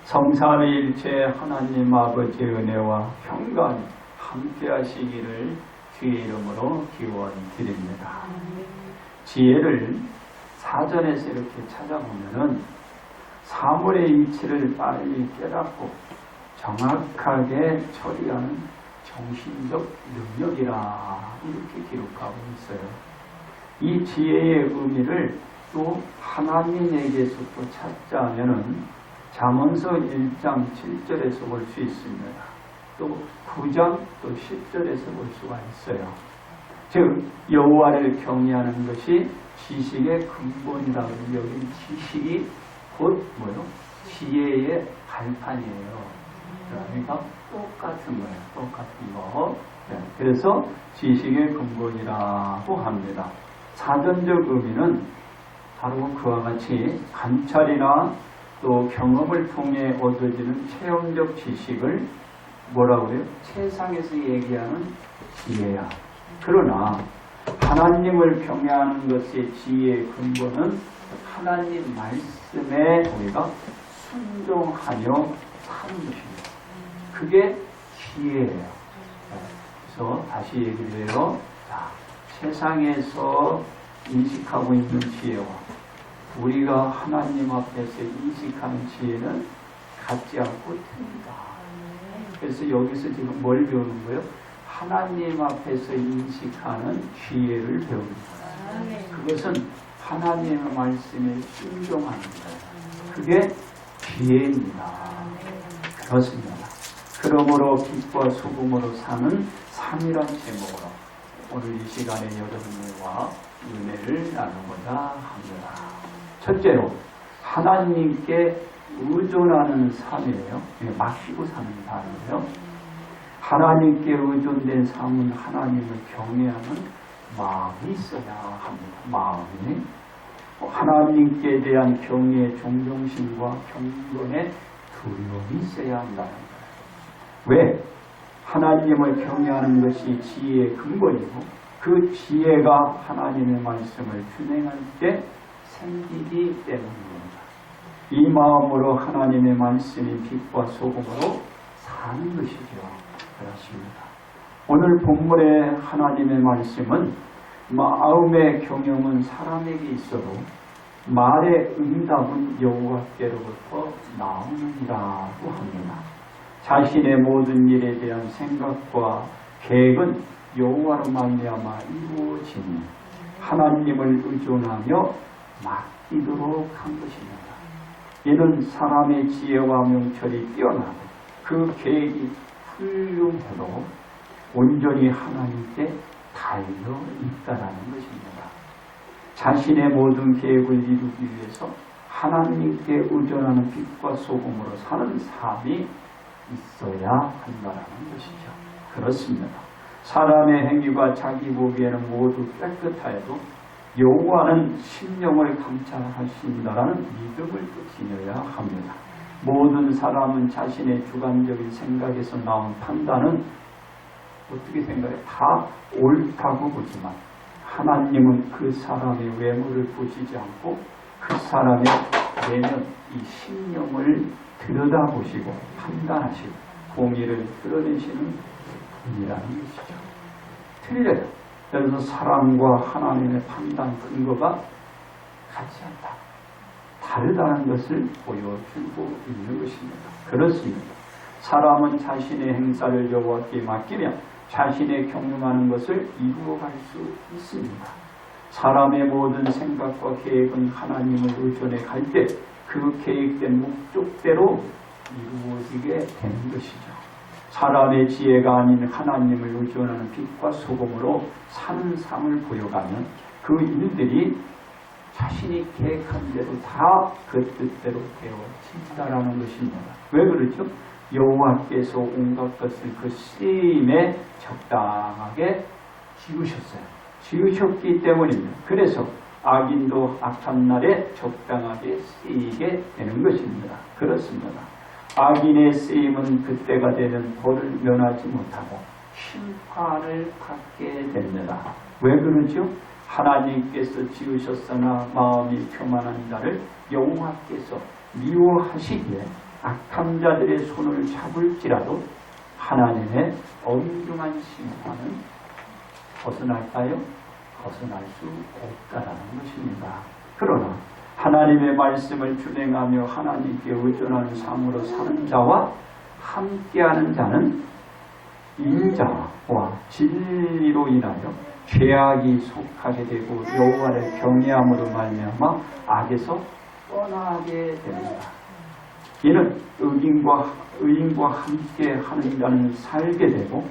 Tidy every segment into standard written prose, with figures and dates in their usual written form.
성삼위일체 하나님 아버지의 은혜와 평강이 함께 하시기를 주의 이름으로 기원드립니다. 지혜를 사전에서 이렇게 찾아보면은 사물의 이치를 빨리 깨닫고 정확하게 처리하는 정신적 능력이라 이렇게 기록하고 있어요. 이 지혜의 의미를 또 하나님에게서 또 찾자면은 잠언서 1장 7절에서 볼 수 있습니다. 또 9장 또 10절에서 볼 수가 있어요. 즉 여호와를 경외하는 것이 지식의 근본이라고 여긴 지식이 곧 뭐요? 지혜의 발판이에요. 그러니까 똑같은 거예요. 똑같은 거. 그래서 지식의 근본이라고 합니다. 사전적 의미는 바로 그와 같이 관찰이나 또 경험을 통해 얻어지는 체험적 지식을 뭐라고 그래요? 세상에서 얘기하는 지혜야. 그러나 하나님을 경외하는 것의 지혜의 근본은 하나님 말씀에 우리가 순종하며 사는 것입니다. 그게 지혜예요. 그래서 다시 얘기를 해요. 자, 세상에서 인식하고 있는 지혜와 우리가 하나님 앞에서 인식하는 지혜는 같지 않고 틀립니다. 그래서 여기서 지금 뭘 배우는 거예요? 하나님 앞에서 인식하는 지혜를 배우는 거예요. 그것은 하나님의 말씀에 순종하는 거예요. 그게 지혜입니다. 그렇습니다. 그러므로 빛과 소금으로 사는 삶이란 제목으로 오늘 이 시간에 여러분들과 은혜를 나누고자 합니다. 첫째로 하나님께 의존하는 삶이에요. 맡기고 사는 삶이에요. 하나님께 의존된 삶은 하나님을 경외하는 마음이 있어야 합니다. 마음이 하나님께 대한 경외의 존경심과 경건의 두려움이 있어야 한다는 거예요. 왜? 하나님을 경외하는 것이 지혜의 근본이고 그 지혜가 하나님의 말씀을 준행할 때 생기기 때문입니다. 이 마음으로 하나님의 말씀인 빛과 소금으로 사는 것이죠. 그렇습니다. 오늘 본문의 하나님의 말씀은 마음의 경영은 사람에게 있어도 말의 응답은 여호와께로부터 나오느니라고 합니다. 자신의 모든 일에 대한 생각과 계획은 여호와로 말미암아 이루어지니 하나님을 의존하며 맡기도록 한 것입니다. 이는 사람의 지혜와 명철이 뛰어나고 그 계획이 훌륭해도 온전히 하나님께 달려 있다라는 것입니다. 자신의 모든 계획을 이루기 위해서 하나님께 의존하는 빛과 소금으로 사는 삶이 있어야 한다는 것이죠. 그렇습니다. 사람의 행위가 자기 보기에는 모두 깨끗하여도 여호와는 심령을 감찰하신다라는 믿음을 또 지녀야 합니다. 모든 사람은 자신의 주관적인 생각에서 나온 판단은 어떻게 생각해? 다 옳다고 보지만 하나님은 그 사람의 외모를 보시지 않고 그 사람의 내면 이 심령을 들여다보시고 판단하시고 공의를 드러내시는 분이라는 것이죠. 틀려요. 그래서 사람과 하나님의 판단 근거가 같지 않다. 다르다는 것을 보여주고 있는 것입니다. 그렇습니다. 사람은 자신의 행사를 여호와께 맡기며 자신의 경영하는 것을 이루어갈 수 있습니다. 사람의 모든 생각과 계획은 하나님을 의존해 갈 때 그 계획된 목적대로 이루어지게 되는 것이죠. 사람의 지혜가 아닌 하나님을 의존하는 빛과 소금으로 사는 삶을 보여가면 그 일들이 자신이 계획한 대로 다 그 뜻대로 되어진다라는 것입니다. 왜 그렇죠? 여호와께서 온갖 것을 그 쓰임에 적당하게 지으셨어요. 지으셨기 때문입니다. 그래서 악인도 악한 날에 적당하게 쓰이게 되는 것입니다. 그렇습니다. 악인의 쓰임은 그때가 되면 벌을 면하지 못하고 심판을 받게 됩니다. 왜 그러죠? 하나님께서 지으셨으나 마음이 교만한 자를 여호와께서 미워하시기에 악한 자들의 손을 잡을지라도 하나님의 엄중한 심판은 벗어날까요? 벗어날 수 없다라는 것입니다. 그러나 하나님의 말씀을 준행하며 하나님께 의존하는 삶으로 사는 자와 함께하는 자는 인자와 진리로 인하여 죄악이 속하게 되고 여호와를 경외함으로 말미암아 악에서 떠나게 됩니다. 이는 의인과 함께 하는 자는 살게 되고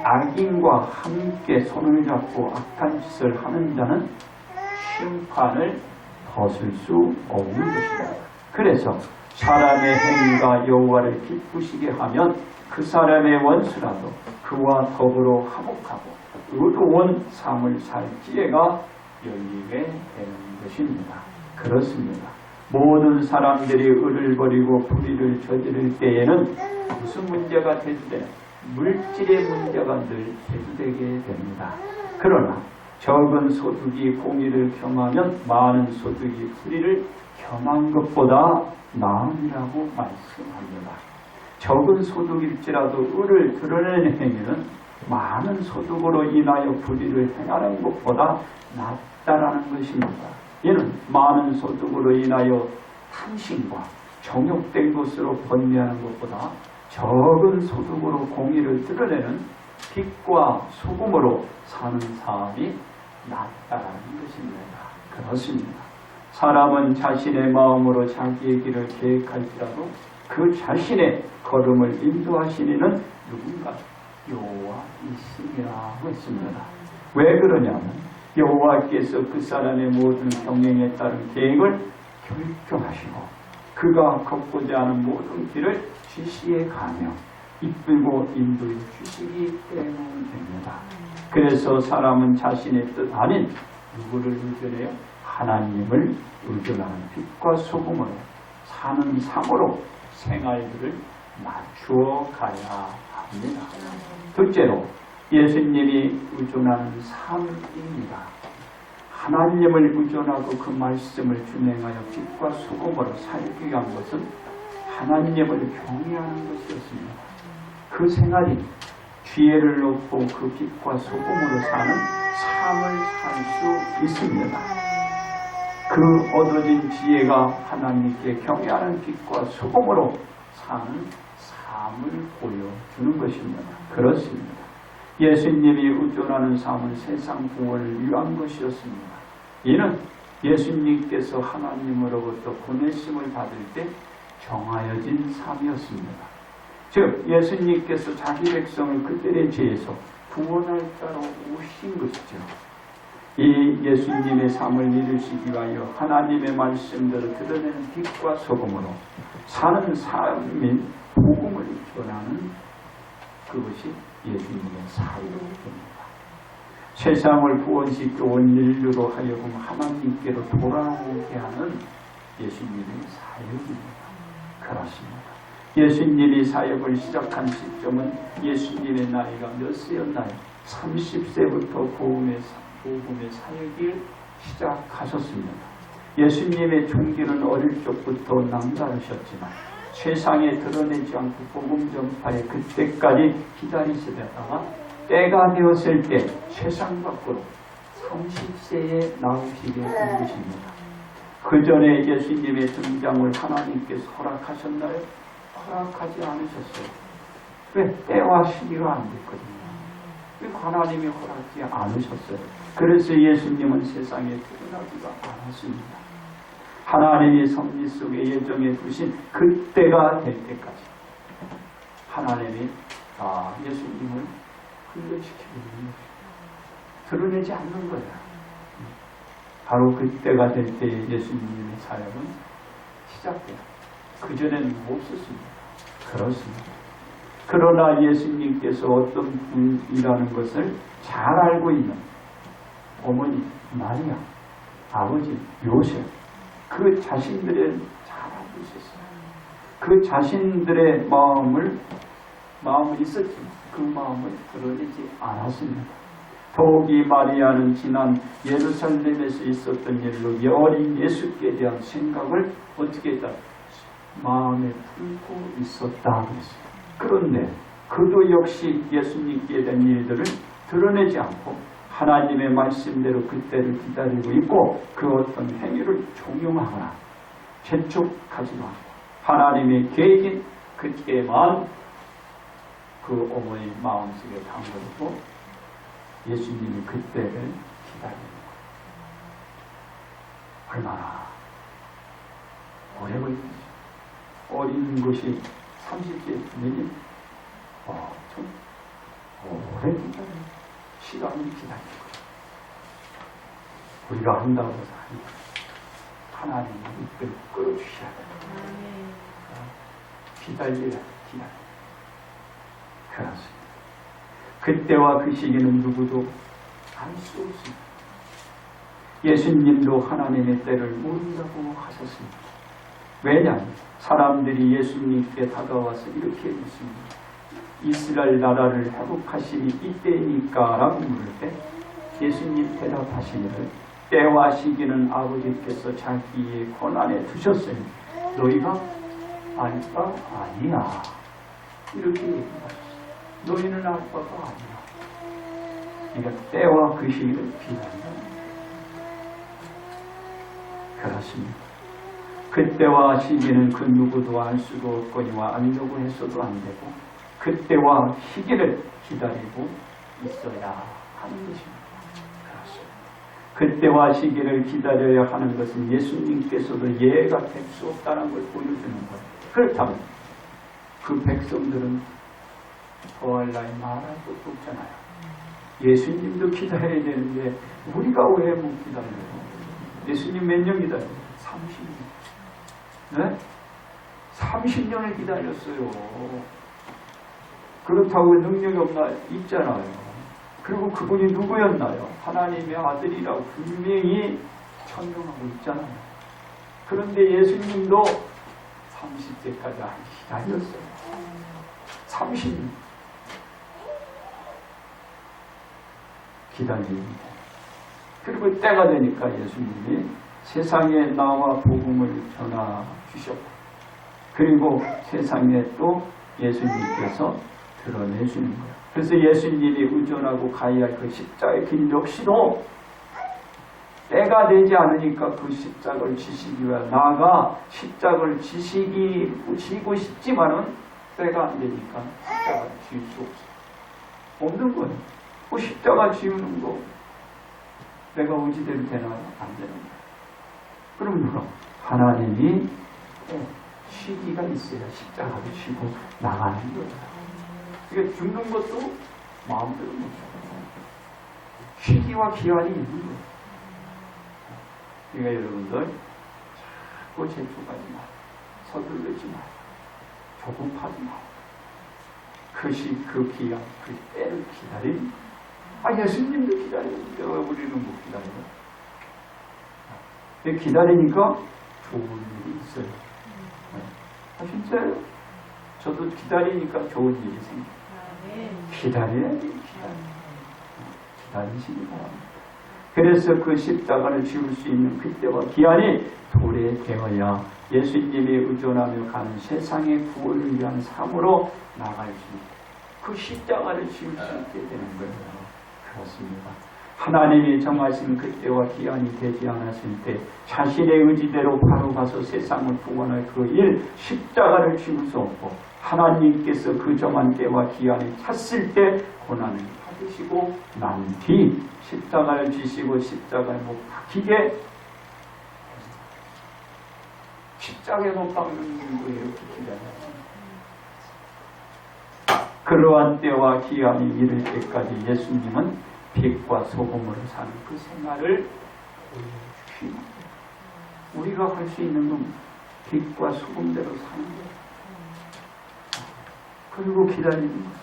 악인과 함께 손을 잡고 악한 짓을 하는 자는 심판을 벗을 수 없는 것입니다. 그래서 사람의 행위가 여호와를 기쁘시게 하면 그 사람의 원수라도 그와 더불어 화목하고 의로운 삶을 살 기회가 열리게 되는 것입니다. 그렇습니다. 모든 사람들이 의를 버리고 불의를 저지를 때에는 무슨 문제가 대두되나 물질의 문제가 늘 대두되게 됩니다. 그러나 적은 소득이 공의를 겸하면 많은 소득이 불의를 겸한 것보다 나음이라고 말씀합니다. 적은 소득일지라도 의를 드러내는 행위는 많은 소득으로 인하여 불의를 행하는 것보다 낫다라는 것입니다. 이는 많은 소득으로 인하여 탐심과 정욕된 것으로 번뇌하는 것보다 적은 소득으로 공의를 드러내는 빛과 소금으로 사는 삶이 낫다라는 것입니다. 그렇습니다. 사람은 자신의 마음으로 자기의 길을 계획할지라도 그 자신의 걸음을 인도하시는 이는 누군가 여호와이시니라고 했습니다. 왜 그러냐면 여호와께서 그 사람의 모든 경영에 따른 계획을 결정하시고 그가 걷고자 하는 모든 길을 지시해 가며 이끌고 인도해 주시기 때문입니다. 그래서 사람은 자신의 뜻 아닌 누구를 의존해요? 하나님을 의존하는 빛과 소금으로 사는 삶으로 생활들을 맞추어 가야 합니다. 둘째로 예수님이 의존하는 삶입니다. 하나님을 의존하고 그 말씀을 준행하여 빛과 소금으로 살기 위한 것은 하나님을 경외하는 것이었습니다. 그 생활이 지혜를 얻고 그 빛과 소금으로 사는 삶을 살 수 있습니다. 그 얻어진 지혜가 하나님께 경외하는 빛과 소금으로 사는 삶을 보여주는 것입니다. 그렇습니다. 예수님이 의존하는 삶은 세상 구원을 위한 것이었습니다. 이는 예수님께서 하나님으로부터 보내심을 받을 때 정하여진 삶이었습니다. 즉 예수님께서 자기 백성을 그들의 죄에서 구원할 자로 오신 것이죠. 이 예수님의 삶을 이루시기 위하여 하나님의 말씀들을 드러내는 빛과 소금으로 사는 삶인 복음을 전하는 그것이 예수님의 사역입니다. 세상을 구원시켜 온 인류로 하여금 하나님께로 돌아오게 하는 예수님의 사역입니다. 그렇습니다. 예수님이 사역을 시작한 시점은 예수님의 나이가 몇 세였나요? 30세부터 복음의 사역을 시작하셨습니다. 예수님의 종기는 어릴 적부터 남다르셨지만 세상에 드러내지 않고 복음 전파에 그때까지 기다리시다가 때가 되었을 때 세상 밖으로 30세에 나오시게 된 것입니다. 그 전에 예수님의 등장을 하나님께서 허락하셨나요? 허락하지 않으셨어요. 왜? 때와 시기가 안 됐거든요. 왜 하나님이 허락하지 않으셨어요? 그래서 예수님은 세상에 드러나지가 않았습니다. 하나님이 섭리 속에 예정해 두신 그때가 될 때까지 하나님이 예수님을 훈련시키고 있는 거예요. 드러내지 않는 거예요. 바로 그때가 될 때 예수님의 사역은 시작돼요. 그전에는 없었습니다. 그렇습니다. 그러나 예수님께서 어떤 분이라는 것을 잘 알고 있는 어머니 마리아, 아버지 요셉, 그 자신들의 잘 알고 있었어요. 그 자신들의 마음이 있었지만 그 마음을 드러내지 않았습니다. 더욱이 마리아는 지난 예루살렘에서 있었던 일로 어린 예수께 대한 생각을 어떻게 했다? 마음에 품고 있었다 그랬어요. 그런데 그도 역시 예수님께 대한 일들을 드러내지 않고 하나님의 말씀대로 그때를 기다리고 있고 그 어떤 행위를 종용하거나 재촉하지도 않고 하나님의 계획인 그때만 그 어머니 마음속에 담그고 예수님이 그때를 기다리는 거예요. 얼마나 오래 걸리지. 어린 것이 30세 되니 좀 오래 기다려요. 시간을 기다리는 거예요. 우리가 한다고 해서 하나님이 이끌 끌어주셔야 돼요. 기다려야 기다려. 그렇습니다. 그때와 그 시기는 누구도 알 수 없습니다. 예수님도 하나님의 때를 모른다고 하셨습니다. 왜냐하면 사람들이 예수님께 다가와서 이렇게 묻습니다. 이스라엘 나라를 회복하시니 이때니까 라고 물을 때 예수님 대답하시기를 때와 시기는 아버지께서 자기의 권한에 두셨으니 너희가 알 바 아니야. 이렇게 얘기하셨어요. 너희는 알 바가 아니야. 그러니까 때와 그 시기를 기다린다. 그렇습니다. 그때와 시기는 그 누구도 알 수도 없거니와 알려고 했어도 안 되고 그때와 시기를 기다리고 있어야 하는 것입니다. 그렇습니다. 그때와 시기를 기다려야 하는 것은 예수님께서도 예가 될 수 없다는 걸 보여주는 거예요. 그렇다면 그 백성들은 더할 나위 말할 것도 없잖아요. 예수님도 기다려야 되는데 우리가 왜 못 기다려요? 예수님 몇 년 기다려요? 30년. 네? 30년을 기다렸어요. 그렇다고 능력이 없나? 있잖아요. 그리고 그분이 누구였나요? 하나님의 아들이라고 분명히 천명하고 있잖아요. 그런데 예수님도 30세까지 기다렸어요. 30년 기다립니다. 그리고 때가 되니까 예수님이 세상에 나와 복음을 전하 주셨고 그리고 세상에 또 예수님께서 드러내주는 거예요. 그래서 예수님이 의존하고 가야 할 그 십자가의 길 역시도 때가 되지 않으니까 그 십자가를 지시기 위해 나아가 십자가를 지고 싶지만은 때가 안 되니까 십자가를 지을 수 없어요. 없는 거예요. 그 십자가 지우는 거 내가 의지대로 되나요? 안 되는 거예요. 그럼 하나님이 시기가 있어야 십자가를 지고 나가는 거예요. 그러니까 죽는 것도 마음대로 못해요. 시기와 기한이 있는 거예요. 그러니까 여러분들 자꾸 재촉하지 마. 서둘르지 마. 조급하지 마. 그 기한, 그 때를 기다리는 예수님도 기다리는데 우리는 못 기다려요. 기다리니까 좋은 일이 있어요. 진짜요? 저도 기다리니까 좋은 일이 생겨요. 기다려야지. 기다리시기 바랍니다. 그래서 그 십자가를 지울 수 있는 그때와 기한이 도래되어야 예수님이 의존하며 가는 세상의 구원을 위한 삶으로 나갈 수 있고 그 십자가를 지울 수 있게 되는 거예요. 그렇습니다. 하나님이 정하신 그때와 기한이 되지 않았을 때 자신의 의지대로 바로 가서 세상을 구원할 그 일 십자가를 지울 수 없고 하나님께서 그 정한 때와 기한을 찼을 때 고난을 받으시고 난 뒤 십자가를 지시고 십자가에 못 박히게 십자가에 못 박는 거예요. 이렇게 기다려요. 그러한 때와 기한이 이를 때까지 예수님은 빛과 소금으로 사는 그 생활을 보여주십니다. 우리가 할 수 있는 건 빛과 소금대로 사는 거예요. 그리고 기다리는 거죠.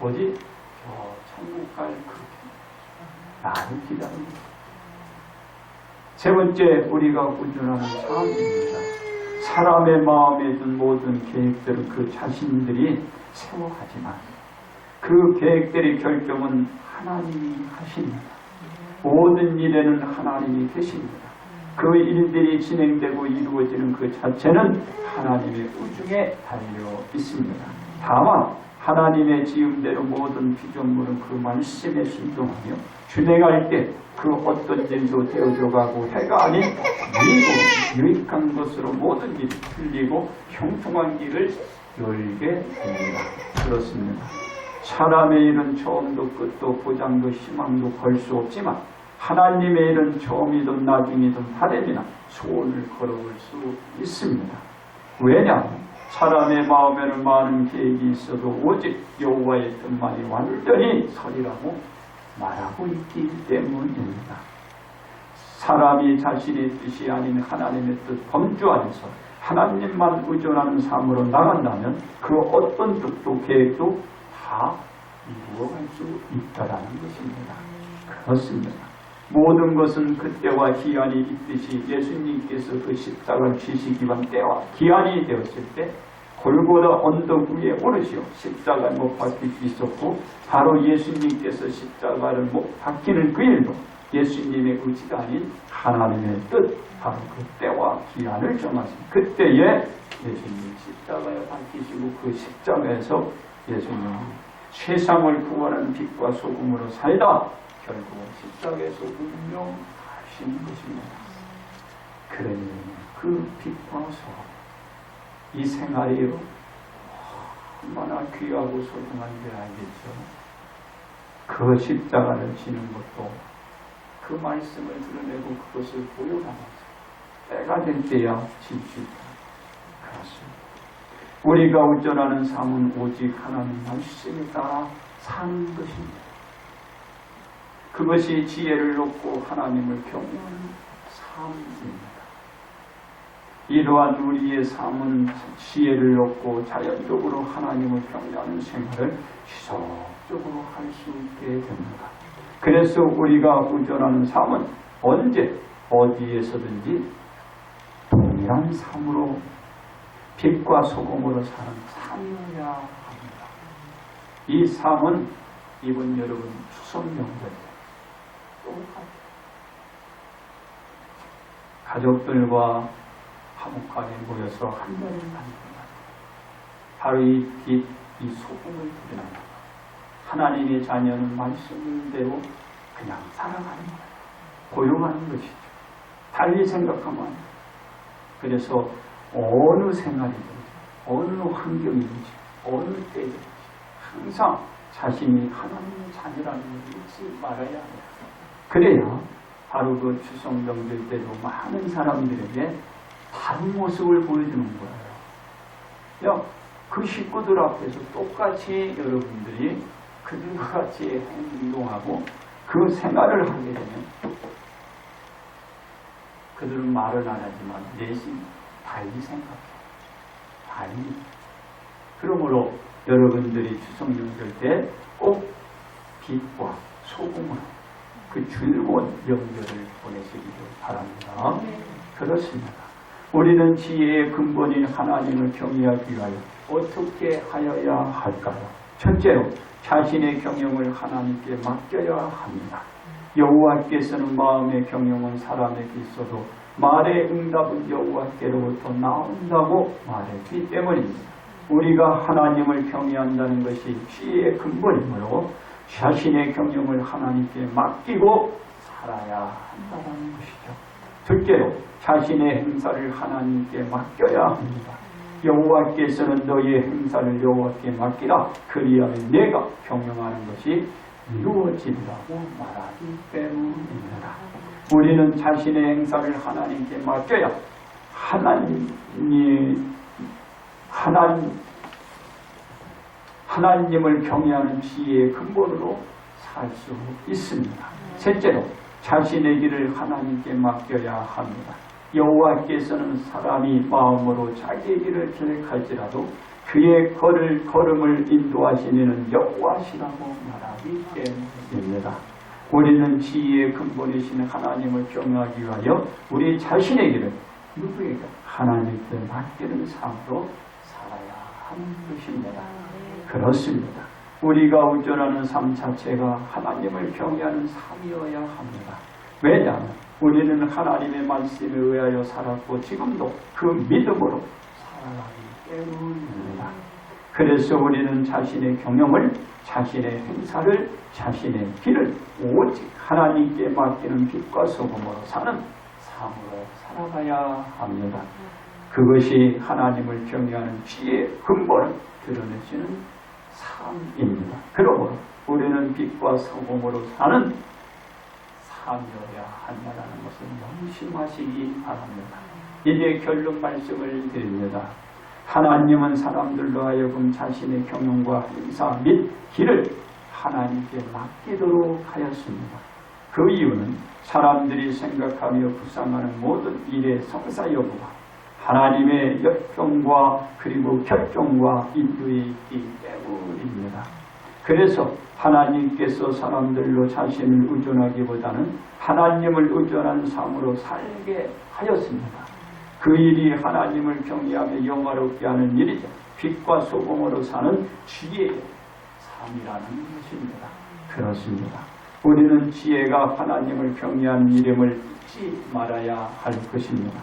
어디? 천국 갈 그렇게 나를 기다리는 거죠. 세 번째 우리가 운전하는 삶입니다. 사람의 마음에 든 모든 계획들은 그 자신들이 세워가지만 그 계획들의 결정은 하나님이 하십니다. 모든 일에는 하나님이 계십니다. 그 일들이 진행되고 이루어지는 그 자체는 하나님의 우중에 달려 있습니다. 다만 하나님의 지음대로 모든 피조물은 그 말씀에 순종하며 준행할 때 그 어떤 일도 되어져가고 해가 아닌 미고 유익한 것으로 모든 일이 풀리고 형통한 길을 열게 됩니다. 그렇습니다. 사람의 일은 처음도 끝도 보장도 희망도 걸 수 없지만 하나님의 일은 처음이든 나중이든 바람이나 소원을 걸어볼 수 있습니다. 왜냐하면 사람의 마음에는 많은 계획이 있어도 오직 여호와의 뜻만이 완전히 서리라고 말하고 있기 때문입니다. 사람이 자신의 뜻이 아닌 하나님의 뜻 범주 안에서 하나님만 의존하는 삶으로 나간다면 그 어떤 뜻도 계획도 다 이루어갈 수 있다라는 것입니다. 그렇습니다. 모든 것은 그때와 기한이 있듯이 예수님께서 그 십자가를 지시기 한 때와 기한이 되었을 때 골고다 언덕 위에 오르시어 십자가를 못 박힐 수 있었고 바로 예수님께서 십자가를 못 박히는 그 일도 예수님의 의지가 아닌 하나님의 뜻, 바로 그 때와 기한을 정하신 그때에 예수님이 십자가에 박히시고 그 십자가에서 예수님은 세상을 구원하는 빛과 소금으로 살다 결국은 십자가에서 운명하시는 것입니다. 그러니 그 빛과 소금, 이 생활이 얼마나 귀하고 소중한지 알겠죠. 그 십자가를 지는 것도 그 말씀을 드러내고 그것을 보여가면서 때가 될 때야 질 수 있다. 그렇습니다. 우리가 운전하는 삶은 오직 하나님 말씀에 따라 사는 것입니다. 그것이 지혜를 얻고 하나님을 경외하는 삶입니다. 이러한 우리의 삶은 지혜를 얻고 자연적으로 하나님을 경외하는 생활을 지속적으로 할 수 있게 됩니다. 그래서 우리가 운전하는 삶은 언제 어디에서든지 동일한 삶으로 빛과 소금으로 사는 삶이어야 합니다. 이 삶은 이번 여러분 추석 명절 똑같아요. 가족들과 화목하게 모여서 한 자리를 가는 겁니다. 바로 이 빛, 이 소금을 드러나는 것. 하나님의 자녀는 말씀대로 그냥 살아가는 거예요. 고용하는 것이죠. 달리 생각하면 안 돼요. 그래서 어느 생활이든지 어느 환경이든지 어느 때든지 항상 자신이 하나님의 자녀라는 것을 잊지 말아야 해요. 그래야 바로 그 추석 명절 때도 많은 사람들에게 다른 모습을 보여주는 거예요. 야, 그 식구들 앞에서 똑같이 여러분들이 그들과 같이 행동하고 그 생활을 하게 되면 그들은 말은 안 하지만 내심 달리 생각해요. 달리. 그러므로 여러분들이 추석 명절 때 꼭 빛과 소금으로 그 즐거운 명절을 보내시기를 바랍니다. 그렇습니다. 우리는 지혜의 근본인 하나님을 경외하기 위하여 어떻게 하여야 할까요? 첫째로 자신의 경영을 하나님께 맡겨야 합니다. 여호와께서는 마음의 경영은 사람에게 있어도 말의 응답은 여호와께로부터 나온다고 말했기 때문입니다. 우리가 하나님을 경외한다는 것이 지혜의 근본이므로 자신의 경영을 하나님께 맡기고 살아야 한다는 것이죠. 둘째로 자신의 행사를 하나님께 맡겨야 합니다. 여호와께서는 너희의 행사를 여호와께 맡기라. 그리하면 내가 경영하는 것이 이루어지리라고 말하기 때문입니다. 우리는 자신의 행사를 하나님께 맡겨야 하나님을 경외하는 지혜의 근본으로 살 수 있습니다. 셋째로 자신의 길을 하나님께 맡겨야 합니다. 여호와께서는 사람이 마음으로 자기의 길을 계획할지라도 그의 걸음을 인도하시는 여호와시라고 말하기 때문입니다. 우리는 지혜의 근본이신 하나님을 경외하기 위하여 우리 자신의 길을 누구에게 하나님께 맡기는 삶으로 살아야 하는 것입니다. 그렇습니다. 우리가 운전하는 삶 자체가 하나님을 경외하는 삶이어야 합니다. 왜냐하면 우리는 하나님의 말씀에 의하여 살았고 지금도 그 믿음으로 살아가기 때문입니다. 그래서 우리는 자신의 경영을, 자신의 행사를, 자신의 길을 오직 하나님께 맡기는 빛과 소금으로 사는 삶으로 살아가야 합니다. 그것이 하나님을 경외하는 지혜의 근본을 드러내시는 삶입니다. 그러므로 우리는 빛과 소금으로 사는 삶이어야 한다는 것을 명심하시기 바랍니다. 이제 결론 말씀을 드립니다. 하나님은 사람들로 하여금 자신의 경영과 행사 및 길을 하나님께 맡기도록 하였습니다. 그 이유는 사람들이 생각하며 구상하는 모든 일의 성사 여부가 하나님의 역정과 그리고 결정과 인도에 있기 때문입니다. 그래서 하나님께서 사람들로 자신을 의존하기보다는 하나님을 의존한 삶으로 살게 하였습니다. 그 일이 하나님을 경외하며 영화롭게 하는 일이죠. 빛과 소금으로 사는 지혜의 삶이라는 것입니다. 그렇습니다. 우리는 지혜가 하나님을 경외하는 이름을 잊지 말아야 할 것입니다.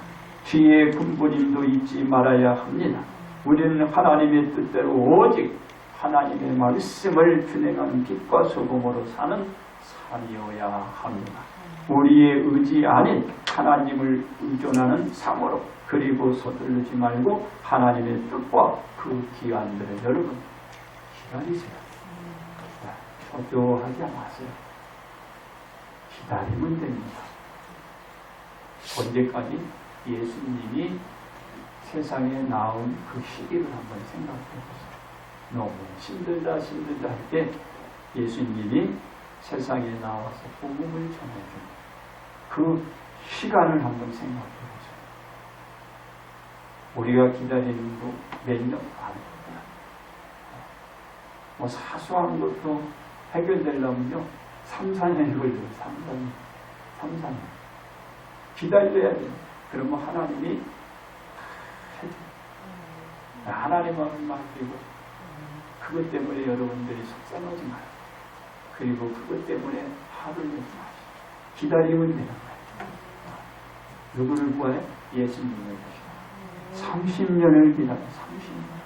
지혜의 근본임도 잊지 말아야 합니다. 우리는 하나님의 뜻대로 오직 하나님의 말씀을 준행하는 빛과 소금으로 사는 삶이어야 합니다. 우리의 의지 아닌 하나님을 의존하는 삶으로 그리고 서두르지 말고 하나님의 뜻과 그 기한들을 여러분 기다리세요. 초조하지 마세요. 기다리면 됩니다. 언제까지? 예수님이 세상에 나온 그 시기를 한번 생각해 보세요. 너무 힘들다 할 때 예수님이 세상에 나와서 복음을 전해준 그 시간을 한번 생각해 보세요. 우리가 기다리는 거 몇 년 아닙니다. 뭐 사소한 것도 해결되려면요 3-4년이 걸려요. 3-4년 기다려야 돼요. 그러면 하나님이 하나님만 맡기고 그것 때문에 여러분들이 속상하지 마요. 그리고 그것 때문에 화를 내지 마시고 기다리면 되는 거예요. 누구를 구해? 예수님을 구하시고 30년을 기다려. 30년.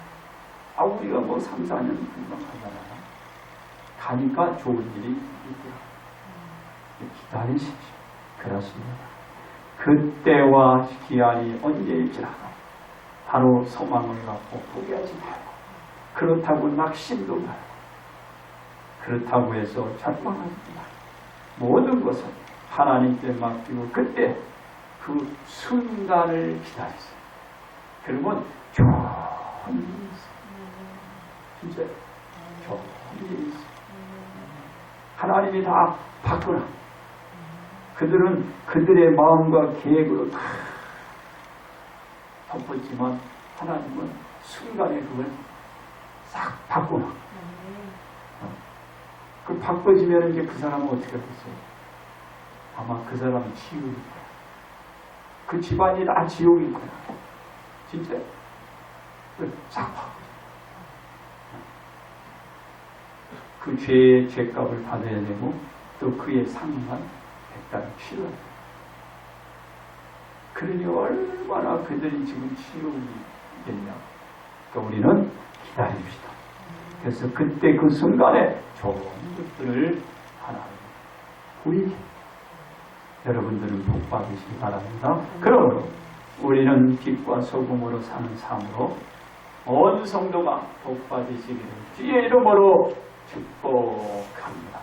우리가 뭐 3-4년 금방 가잖아요. 가니까 좋은 일이 있더라고요. 기다리십시오. 그렇습니다. 그때와 기한이 언제일지라도 바로 소망을 갖고 포기하지 말고 그렇다고 낙심도 말고 그렇다고 해서 절망하지 말고 모든 것을 하나님께 맡기고 그때 그 순간을 기다리세요. 그러면 좋은 일이 있어요. 진짜 좋은 일이 있어요. 하나님이 다 바꾸라. 그들은 그들의 마음과 계획으로 다 덮었지만 하나님은 순간에 그걸 싹 바꾸나. 그 바꿔지면 이제 그 사람은 어떻게 됐어요? 아마 그 사람은 지옥일 거야. 그 집안이 다 지옥일 거야. 진짜 싹 바꿔. 그 죄의 죄값을 받아야 되고 또 그의 상한 백단을 치러야 돼. 그러니 얼마나 그들이 지금 지옥이겠냐. 그러니까 우리는 기다립시다. 그래서 그때 그 순간에 좋은 것들을 하나님 우리 여러분들은 복 받으시기 바랍니다. 그러므로 우리는 빛과 소금으로 사는 삶으로 온 성도가 복 받으시기를 주의 이름으로 축복합니다.